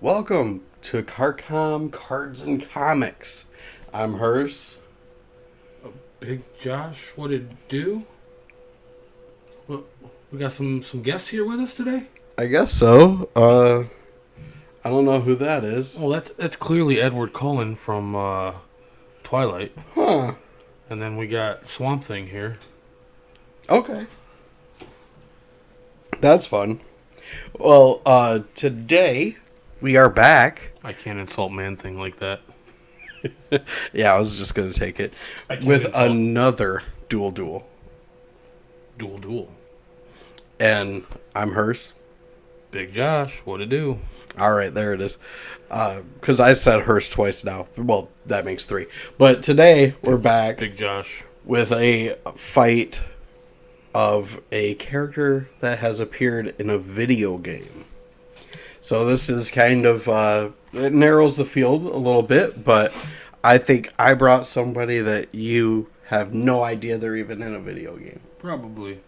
Welcome to Karkom Cards and Comics. I'm Hearse. Big Josh, what did it do? Well, we got some guests here with us today. I guess so. I don't know who that is. Oh, that's clearly Edward Cullen from Twilight. Huh. And then we got Swamp Thing here. Okay. That's fun. Well, today we are back. I can't insult Man-Thing like that. Yeah, I was just going to take it. I can't With insult- another Dual Duel. Dual Duel. And I'm Hearse. Big Josh, what it do? All right, there it is. Because I said Hearse twice now. Well, that makes three. But today we're back Big Josh. with a fight of a character that has appeared in a video game. So this is kind of, it narrows the field a little bit, but I think I brought somebody that you have no idea they're even in a video game. Probably.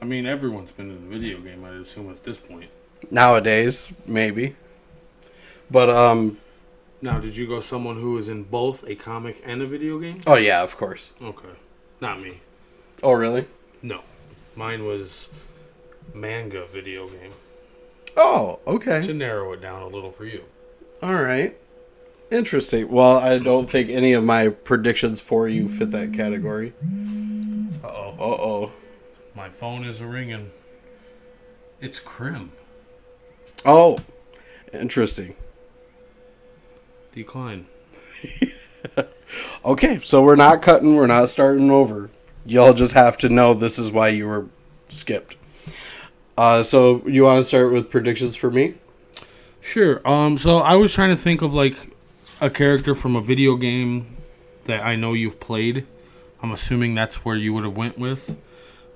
I mean, everyone's been in a video game, I'd assume, at this point. Nowadays, maybe. But, Now, did you go someone who is in both a comic and a video game? oh yeah, of course. Okay. Not me. Oh, really? No. Mine was manga video game. Oh, okay. To narrow it down a little for you. All right. Interesting. Well, I don't think any of my predictions for you fit that category. Uh-oh. Uh-oh. My phone is ringing. It's Krim. Oh, interesting. Decline. Okay, so we're not cutting, we're not starting over. Y'all just have to know this is why you were skipped. So you want to start with predictions for me? Sure. So I was trying to think of like a character from a video game that I know you've played. I'm assuming that's where you would have went with.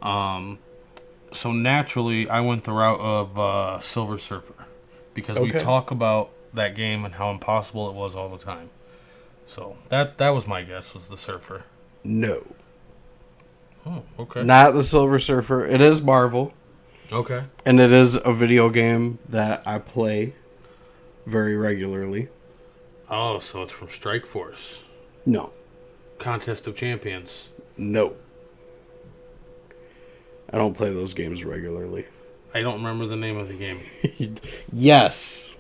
So naturally, I went the route of Silver Surfer because we Okay. talk about that game and how impossible it was all the time. So that was my guess, was the Surfer. No. Oh, okay. Not the Silver Surfer. It is Marvel, Okay. and it is a video game that I play very regularly. Oh, so it's from Strike Force. No. Contest of Champions. No. I don't play those games regularly. I don't remember the name of the game. Yes.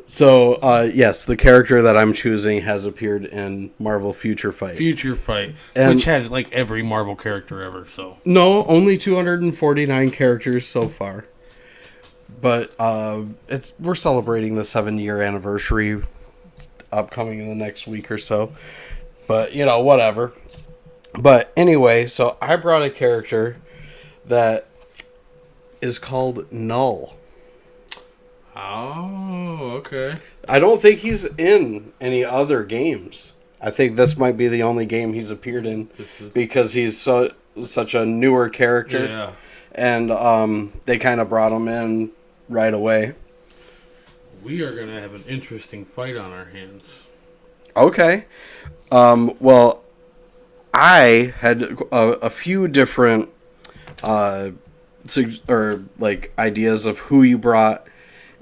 So, yes, the character that I'm choosing has appeared in Marvel Future Fight. Future Fight, And- which has like every Marvel character ever. So No, only 249 characters so far. But we're celebrating the 7-year anniversary upcoming in the next week or so. But, whatever. But anyway, so I brought a character that is called Null. oh, okay. I don't think he's in any other games. I think this might be the only game he's appeared in This is because he's such a newer character. yeah. And they kind of brought him in right away. We are gonna have an interesting fight on our hands. Okay. Well, I had a few different ideas of who you brought,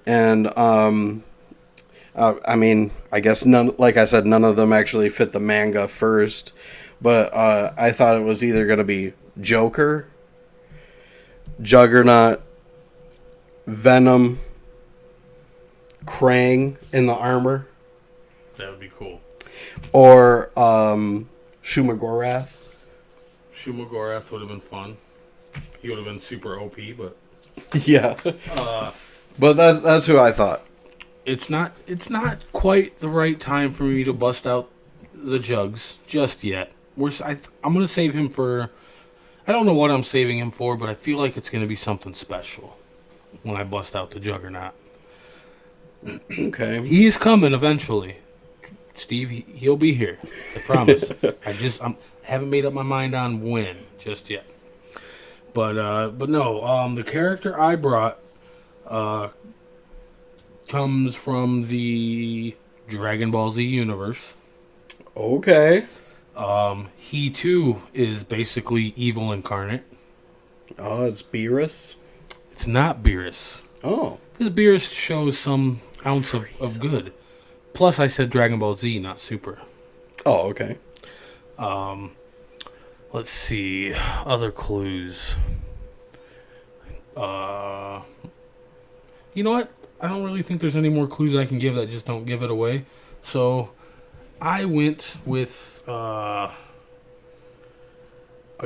and I mean, I guess none. Like I said, none of them actually fit the manga first, but I thought it was either going to be Joker, Juggernaut, Venom, Krang in the armor, That would be cool. or Shumagorath. Shumagorath would have been fun. He would have been super OP, but Yeah, but that's who I thought. it's not quite the right time for me to bust out the jugs just yet. I'm gonna save him for. I don't know what I'm saving him for, but I feel like it's gonna be something special when I bust out the Juggernaut. Okay. He is coming eventually. Steve, he'll be here. I promise. I haven't made up my mind on when just yet. But no, the character I brought comes from the Dragon Ball Z universe. Okay. He too is basically evil incarnate. Oh, it's Beerus. It's not Beerus. Oh. This beer shows some ounce of good. Plus, I said Dragon Ball Z, not Super. Oh, okay. Let's see. Other clues. You know what? I don't really think there's any more clues I can give that just don't give it away. So, I went with a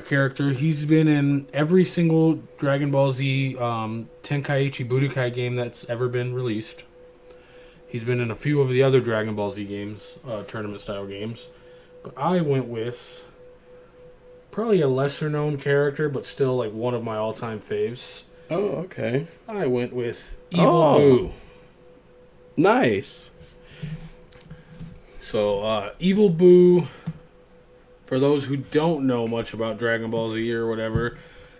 character. He's been in every single Dragon Ball Z Tenkaichi Budokai game that's ever been released. He's been in a few of the other Dragon Ball Z games, tournament-style games. But I went with probably a lesser-known character, but still like one of my all-time faves. Oh, okay. I went with Evil Boo. Nice. So, Evil Boo, for those who don't know much about Dragon Ball Z or whatever,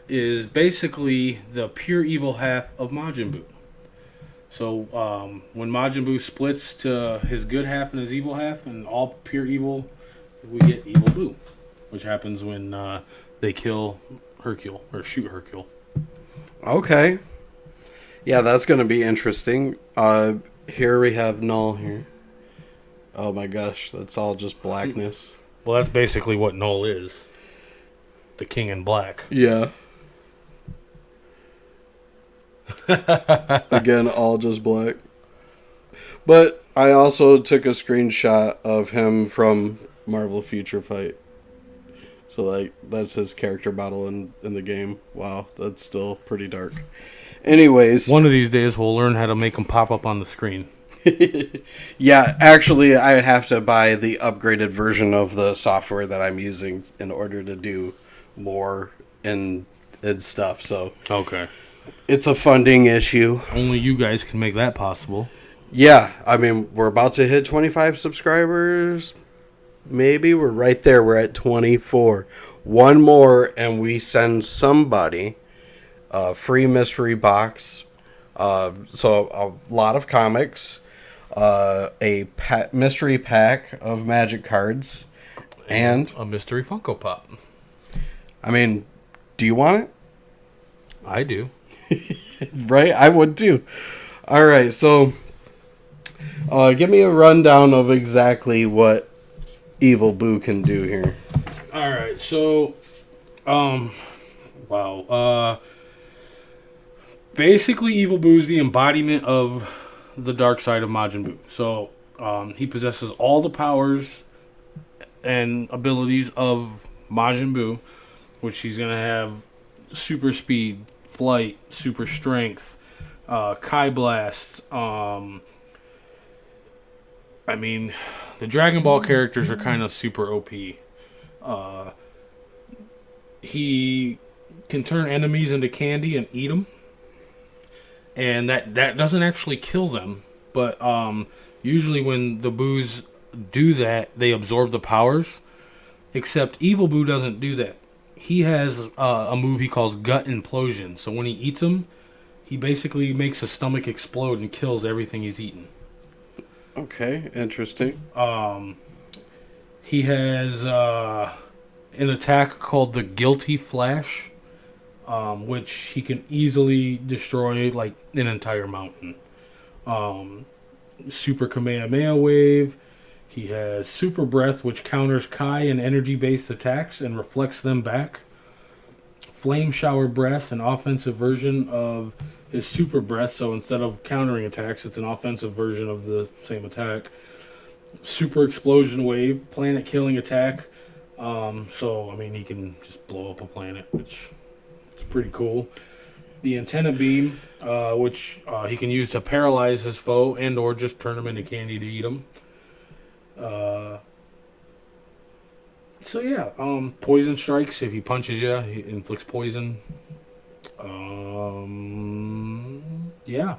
is basically the pure evil half of Majin Buu. So, when Majin Buu splits to his good half and his evil half, and all pure evil, we get Evil Boo, which happens when they kill Hercule, or shoot Hercule. Okay. Yeah, that's going to be interesting. Here we have Null here. Oh my gosh, that's all just blackness. Well, that's basically what Null is. The King in Black. Yeah. Again, all just black. But I also took a screenshot of him from Marvel Future Fight. So, like, that's his character model in the game. Wow, that's still pretty dark. Anyways. One of these days, we'll learn how to make them pop up on the screen. Yeah, actually, I would have to buy the upgraded version of the software that I'm using in order to do more and stuff. So, okay. It's a funding issue. Only you guys can make that possible. Yeah, I mean, we're about to hit 25 subscribers. Maybe we're right there. We're at 24. One more, and we send somebody a free mystery box. So a lot of comics, a mystery pack of magic cards, and a mystery Funko Pop. I mean, do you want it? I do. Right? I would too. All right, so give me a rundown of exactly what Evil Boo can do here. All right, so, wow. Basically, Evil Boo is the embodiment of the dark side of Majin Buu. So, he possesses all the powers and abilities of Majin Buu, which he's going to have super speed, flight, super strength, Kai Blast. I mean, the Dragon Ball characters are kind of super OP. He can turn enemies into candy and eat them. And that doesn't actually kill them. But usually when the Boos do that, they absorb the powers. Except Evil Boo doesn't do that. He has a move he calls Gut Implosion. So when he eats them, he basically makes his stomach explode and kills everything he's eaten. Okay, interesting. He has an attack called the Guilty Flash, which he can easily destroy like an entire mountain. Super Kamehameha Wave. He has Super Breath, which counters Kai and energy-based attacks and reflects them back. Flame Shower Breath, an offensive version of his Super Breath, so instead of countering attacks, it's an offensive version of the same attack. Super Explosion Wave, planet-killing attack. So, I mean, he can just blow up a planet, which is pretty cool. The Antenna Beam, which he can use to paralyze his foe and or just turn him into candy to eat him. So yeah, Poison Strikes. If he punches you, he inflicts poison. Yeah.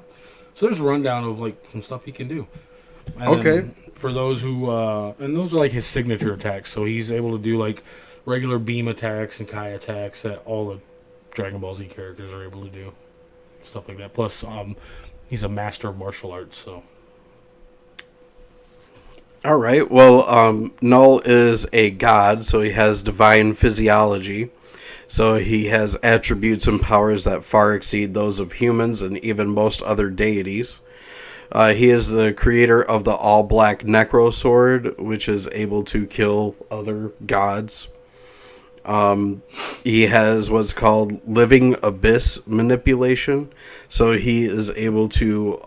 So there's a rundown of like some stuff he can do. And okay. For those who, and those are like his signature attacks. So he's able to do like regular beam attacks and Kai attacks that all the Dragon Ball Z characters are able to do. Stuff like that. Plus, he's a master of martial arts, so. All right. Well, Null is a god, so he has divine physiology. So he has attributes and powers that far exceed those of humans and even most other deities. He is the creator of the all-black Necro Sword, which is able to kill other gods. He has what's called living abyss manipulation. So he is able to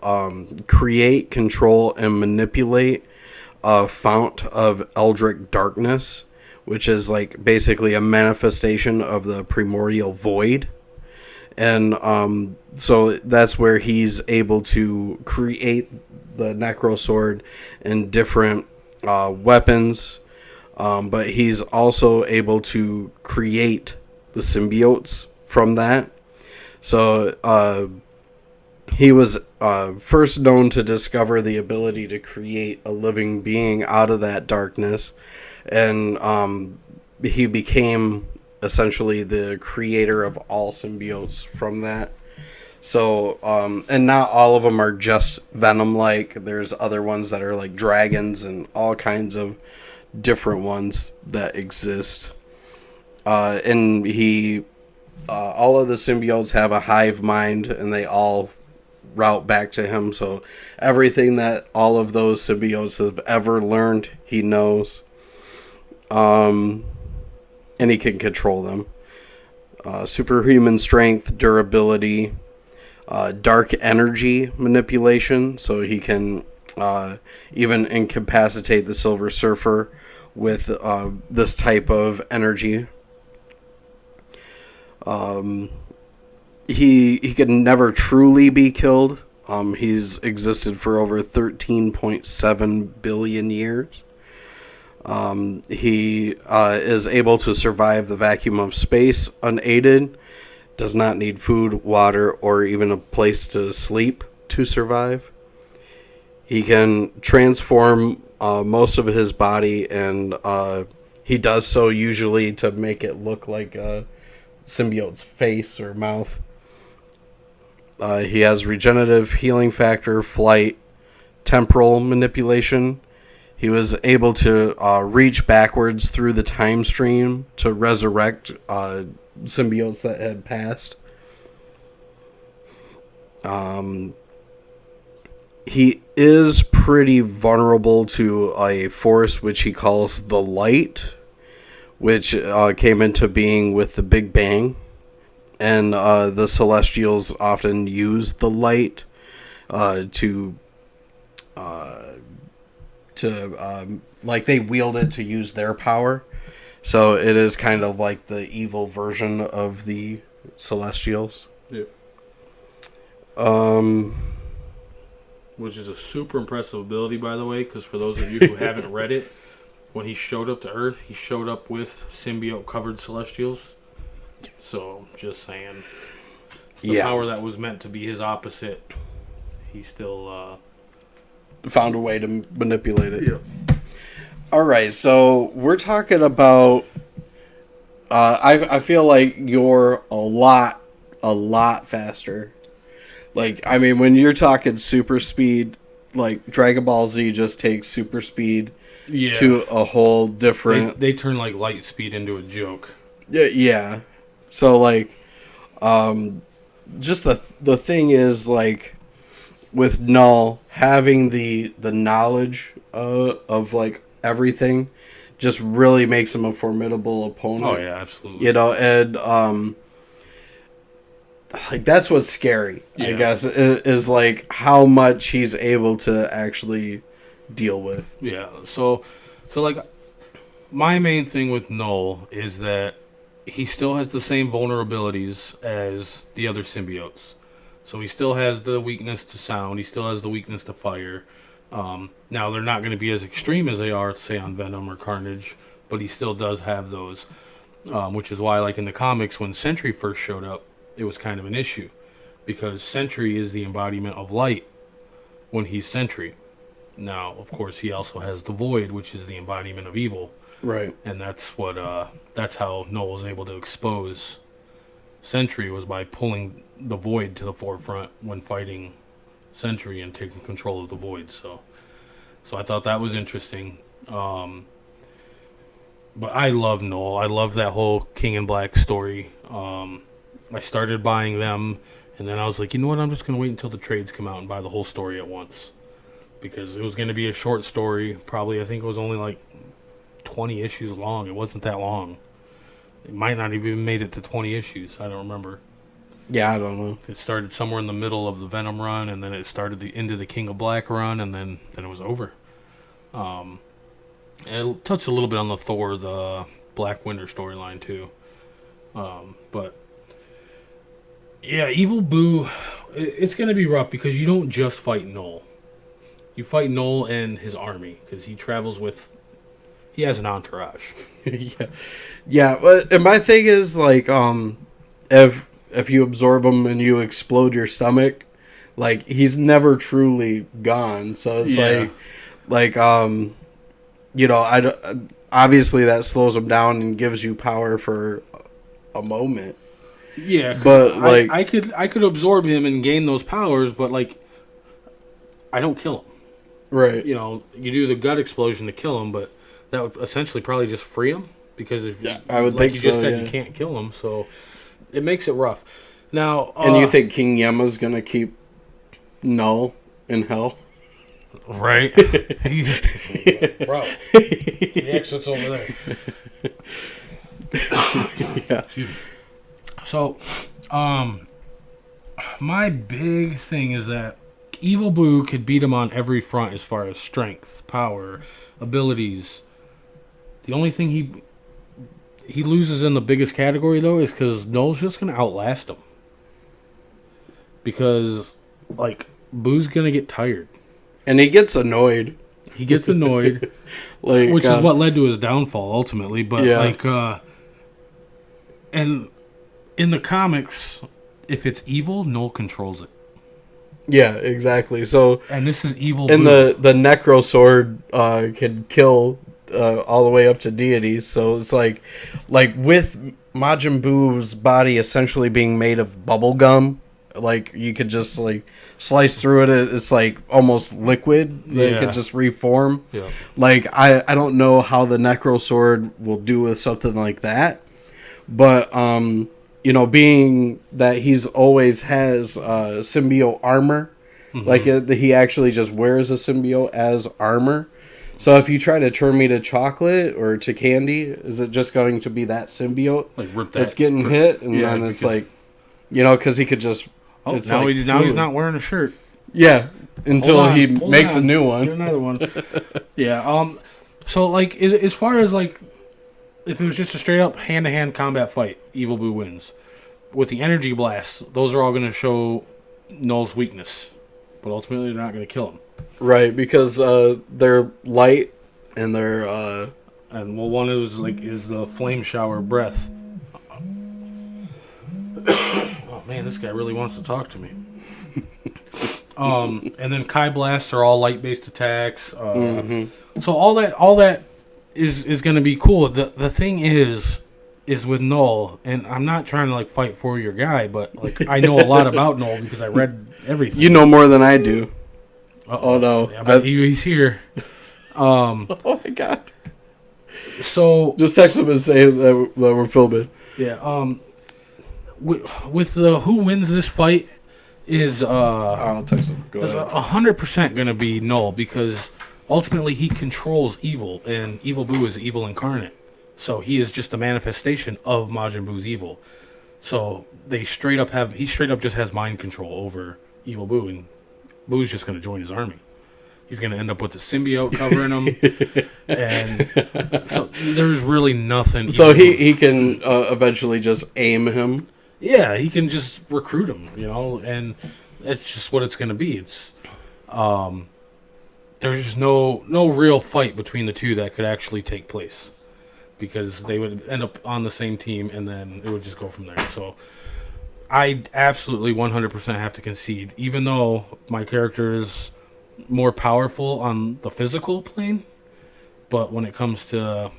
create, control, and manipulate a fount of eldritch darkness, which is like basically a manifestation of the primordial void. And so that's where he's able to create the Necro Sword and different weapons. But he's also able to create the symbiotes from that. So he was first known to discover the ability to create a living being out of that darkness. And he became essentially the creator of all symbiotes from that. So, and not all of them are just Venom-like. There's other ones that are like dragons and all kinds of different ones that exist. And he, all of the symbiotes have a hive mind, and they all route back to him. So everything that all of those symbiotes have ever learned, he knows. And he can control them. Superhuman strength, durability, dark energy manipulation, so he can even incapacitate the Silver Surfer with this type of energy. He can never truly be killed. He's existed for over 13.7 billion years. He is able to survive the vacuum of space unaided, does not need food, water, or even a place to sleep to survive. He can transform most of his body, and he does so usually to make it look like a symbiote's face or mouth. He has regenerative, healing factor, flight, temporal manipulation. He was able to reach backwards through the time stream to resurrect symbiotes that had passed. He is pretty vulnerable to a force which he calls the light, which came into being with the Big Bang. And the Celestials often use the light to like they wield it to use their power. So it is kind of like the evil version of the Celestials. Yeah. Which is a super impressive ability, by the way, because for those of you who haven't read it, when he showed up to Earth, he showed up with symbiote-covered Celestials. So, just saying. The power that was meant to be his opposite, he still found a way to manipulate it. Yeah. Alright, so we're talking about... I feel like you're a lot faster. Like, I mean, when you're talking super speed, like, Dragon Ball Z just takes super speed to a whole different... They turn, like, light speed into a joke. Yeah. So, like, just the thing is, like, with Null, having the knowledge of, like, everything just really makes him a formidable opponent. Oh, yeah, absolutely. You know, and, like, that's what's scary, I guess, is like, how much he's able to actually deal with. Yeah, so, like, my main thing with Null is that he still has the same vulnerabilities as the other symbiotes. So he still has the weakness to sound, he still has the weakness to fire. Now, they're not going to be as extreme as they are, say, on Venom or Carnage, but he still does have those, which is why, like, in the comics, when Sentry first showed up, it was kind of an issue, because Sentry is the embodiment of light when he's Sentry. Now, of course, he also has the Void, which is the embodiment of evil. Right. And that's what that's how Noel was able to expose Sentry, was by pulling the Void to the forefront when fighting Sentry and taking control of the Void. So I thought that was interesting. But I love Null. I love that whole King in Black story. I started buying them, and then I was like, you know what? I'm just going to wait until the trades come out and buy the whole story at once. Because it was going to be a short story. Probably, I think it was only like 20 issues long. It wasn't that long. It might not even made it to 20 issues. I don't remember. Yeah, I don't know. It started somewhere in the middle of the Venom run, and then it started into the King of Black run, and then it was over. It touched a little bit on the Thor, the Black Winter storyline too. But yeah, Evil Boo, it's going to be rough because you don't just fight Null. You fight Null and his army because he travels with. He has an entourage. Yeah. And my thing is like, if you absorb him and you explode your stomach, like he's never truly gone. So it's obviously that slows him down and gives you power for a moment. Yeah, but like I could absorb him and gain those powers, but like I don't kill him. Right. You know, you do the gut explosion to kill him, but that would essentially probably just free him because if I would like think you just so, said yeah. you can't kill him, so it makes it rough. Now, and you think King Yema's gonna keep Null in hell? Right? Bro, the exit's over there. Yeah. Excuse me. So, my big thing is that Evil Boo could beat him on every front as far as strength, power, abilities. The only thing he loses in the biggest category, though, is because Null's just going to outlast him. Because, like, Boo's going to get tired. And he gets annoyed. He gets annoyed, like, which is what led to his downfall, ultimately. But, and in the comics, if it's evil, Null controls it. Yeah, exactly. So, and this is Evil and Boo. the Necro Sword can kill all the way up to deities. So it's like with Majin Boo's body essentially being made of bubble gum, like you could just like slice through it. It's like almost liquid. It could just reform. Yeah. Like I don't know how the Necro Sword will do with something like that, but you know, being that he's always has symbiote armor, like he actually just wears a symbiote as armor. So if you try to turn me to chocolate or to candy, is it just going to be that symbiote like rip that's getting hit? And then it's like, you know, because he could just... Oh, now he's not wearing a shirt. Yeah, until he makes a new one. Get another one. Yeah. So, like, as far as, like, if it was just a straight-up hand-to-hand combat fight, Evil Boo wins. With the energy blasts, those are all going to show Null's weakness. But ultimately, they're not going to kill him. Right, because they're light and they're... And, well, one is the flame shower breath. Oh, man, this guy really wants to talk to me. And then Kai blasts are all light-based attacks. So all that is going to be cool. The thing is with Null, and I'm not trying to like fight for your guy, but like I know a lot about Null because I read everything. You know more than I do. Oh no, yeah, but he's here. Oh my god. So just text him and say that we're filming. Yeah. With the who wins this fight is I'll text him. Go ahead. 100% going to be Null because ultimately he controls evil, and Evil Boo is evil incarnate. So he is just a manifestation of Majin Boo's evil. So he straight up just has mind control over Evil Boo, and Boo's just going to join his army. He's going to end up with the symbiote covering him, and so there's really nothing. So he can eventually just aim him. Yeah, he can just recruit him, you know, and that's just what it's going to be. It's there's just no real fight between the two that could actually take place because they would end up on the same team, and then it would just go from there. So I absolutely 100% have to concede, even though my character is more powerful on the physical plane, but when it comes to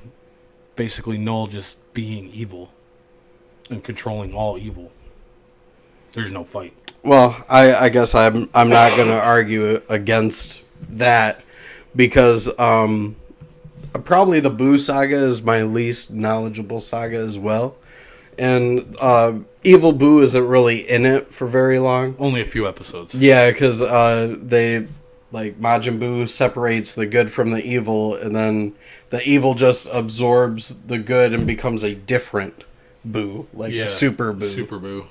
basically Null just being evil and controlling all evil, there's no fight. Well, I guess I'm not going to argue against that because probably the Boo saga is my least knowledgeable saga as well. And Evil Boo isn't really in it for very long. Only a few episodes. Yeah, because they, like, Majin Buu separates the good from the evil, and then the evil just absorbs the good and becomes a different Boo, like a Super Boo. Super Boo.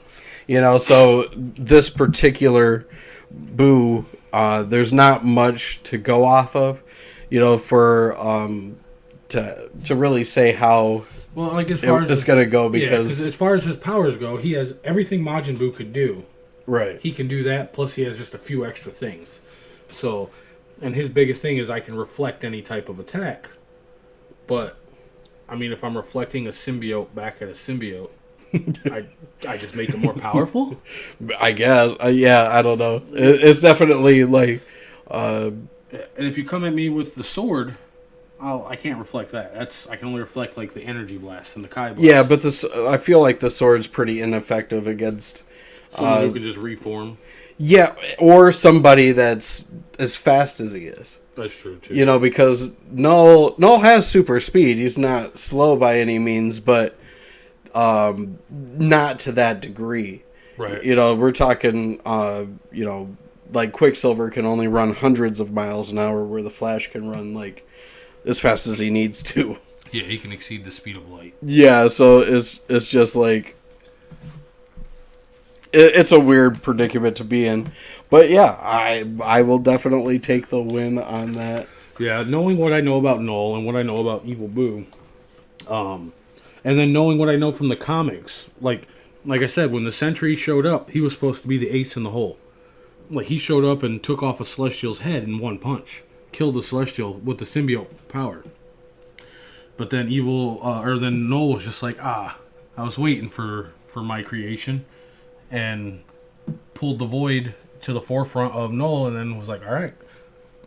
You know, so this particular Boo, there's not much to go off of, you know, for to really say how well, like as far as it's going to go, because as far as his powers go, he has everything Majin Buu could do. Right. He can do that, plus he has just a few extra things. So, and his biggest thing is I can reflect any type of attack. But, I mean, if I'm reflecting a symbiote back at a symbiote, I just make him more powerful? I guess. Yeah, I don't know. It's definitely like... and if you come at me with the sword, I can't reflect that. I can only reflect, like, the energy blast and the Kai blast. Yeah, but I feel like the sword's pretty ineffective against... someone who can just reform. Yeah, or somebody that's as fast as he is. That's true, too. You know, because Null has super speed. He's not slow by any means, but not to that degree. Right. You know, we're talking, you know, like Quicksilver can only run hundreds of miles an hour, where the Flash can run, like, as fast as he needs to. Yeah, he can exceed the speed of light. Yeah, so it's just like... It's a weird predicament to be in. But yeah, I will definitely take the win on that. Yeah, knowing what I know about Null and what I know about Evil Boo, and then knowing what I know from the comics, like I said, when the Sentry showed up, he was supposed to be the ace in the hole. Like, he showed up and took off a Celestial's head in one punch, killed the Celestial with the symbiote power. But then then Null was just like, I was waiting for my creation, and pulled the Void to the forefront of Null, and then was like, all right,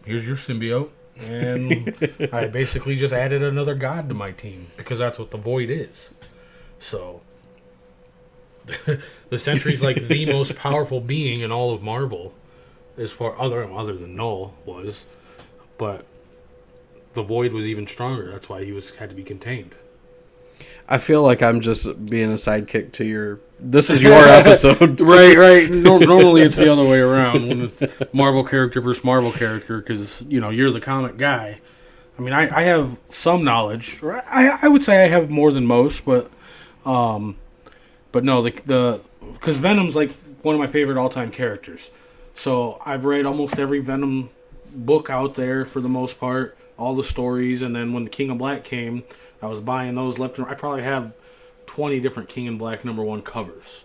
here's your symbiote. And I basically just added another god to my team, because that's what the Void is. So, the Sentry's like the most powerful being in all of Marvel, as far other than Null was. But the Void was even stronger. That's why he had to be contained. I feel like I'm just being a sidekick to your... This is your episode. Right. Normally it's the other way around, when it's Marvel character versus Marvel character, because, you know, you're the comic guy. I mean, I have some knowledge. I would say I have more than most, but no, because Venom's like one of my favorite all-time characters. So I've read almost every Venom book out there for the most part, all the stories, and then when the King of Black came, I was buying those left and right. I probably have 20 different King in Black #1 covers.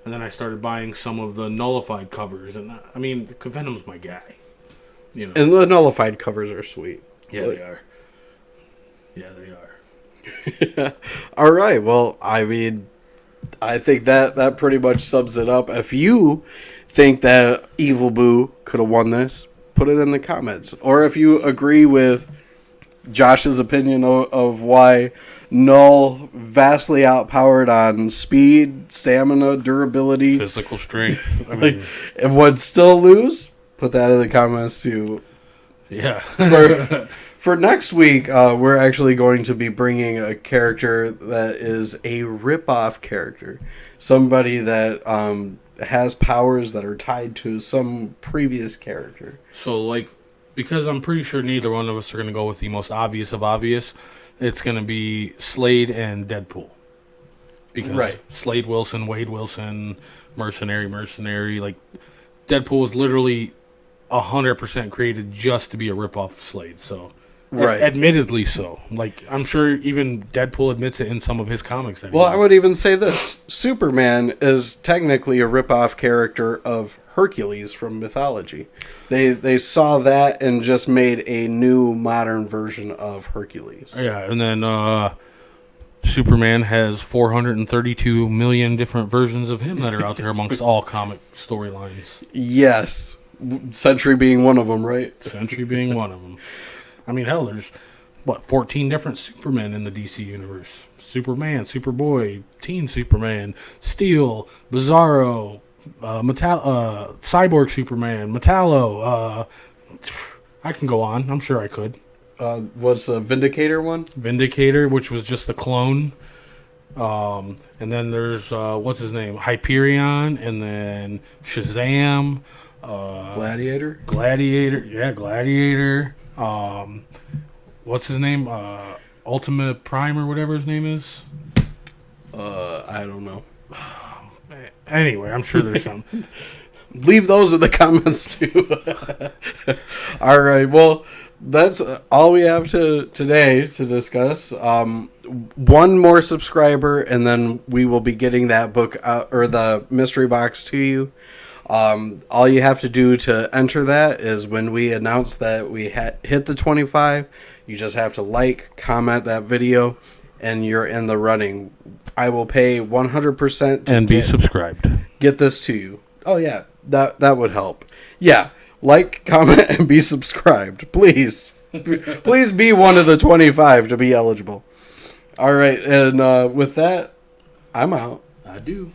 And then I started buying some of the nullified covers. And I mean, Venom's my guy. You know. And the nullified covers are sweet. Yeah, they are. Yeah, they are. All right. Well, I mean, I think that pretty much sums it up. If you think that Evil Boo could have won this, put it in the comments. Or if you agree with Josh's opinion of why Null vastly outpowered on speed, stamina, durability, physical strength. I mean, and would still lose, put that in the comments too. Yeah. For next week, we're actually going to be bringing a character that is a rip-off character. Somebody that has powers that are tied to some previous character. So, like, because I'm pretty sure neither one of us are going to go with the most obvious of obvious, it's going to be Slade and Deadpool. Because Slade Wilson, Wade Wilson, mercenary, like, Deadpool was literally 100% created just to be a ripoff of Slade, so... Admittedly so. Like, I'm sure even Deadpool admits it in some of his comics. Well, I would even say this. Superman is technically a ripoff character of Hercules from mythology. They saw that and just made a new modern version of Hercules. Yeah, and then Superman has 432 million different versions of him that are out there amongst all comic storylines. Yes. Sentry being one of them, right? Sentry being one of them. I mean, hell, there's, 14 different Supermen in the DC universe. Superman, Superboy, Teen Superman, Steel, Bizarro, Cyborg Superman, Metallo. I can go on. I'm sure I could. What's the Vindicator one? Vindicator, which was just a clone. And then there's what's his name, Hyperion, and then Shazam, Gladiator. Gladiator. What's his name? Ultimate Prime or whatever his name is. I don't know. Anyway, I'm sure there's some. Leave those in the comments too. All right. Well, that's all we have today to discuss. One more subscriber, and then we will be getting that book out, or the mystery box to you. All you have to do to enter that is when we announce that we hit the 25, you just have to like, comment that video, and you're in the running. I will pay 100% to and be subscribed. Get this to you. Oh yeah, that would help. Yeah, like, comment, and be subscribed, please. Please be one of the 25 to be eligible. All right, and with that, I'm out. I do.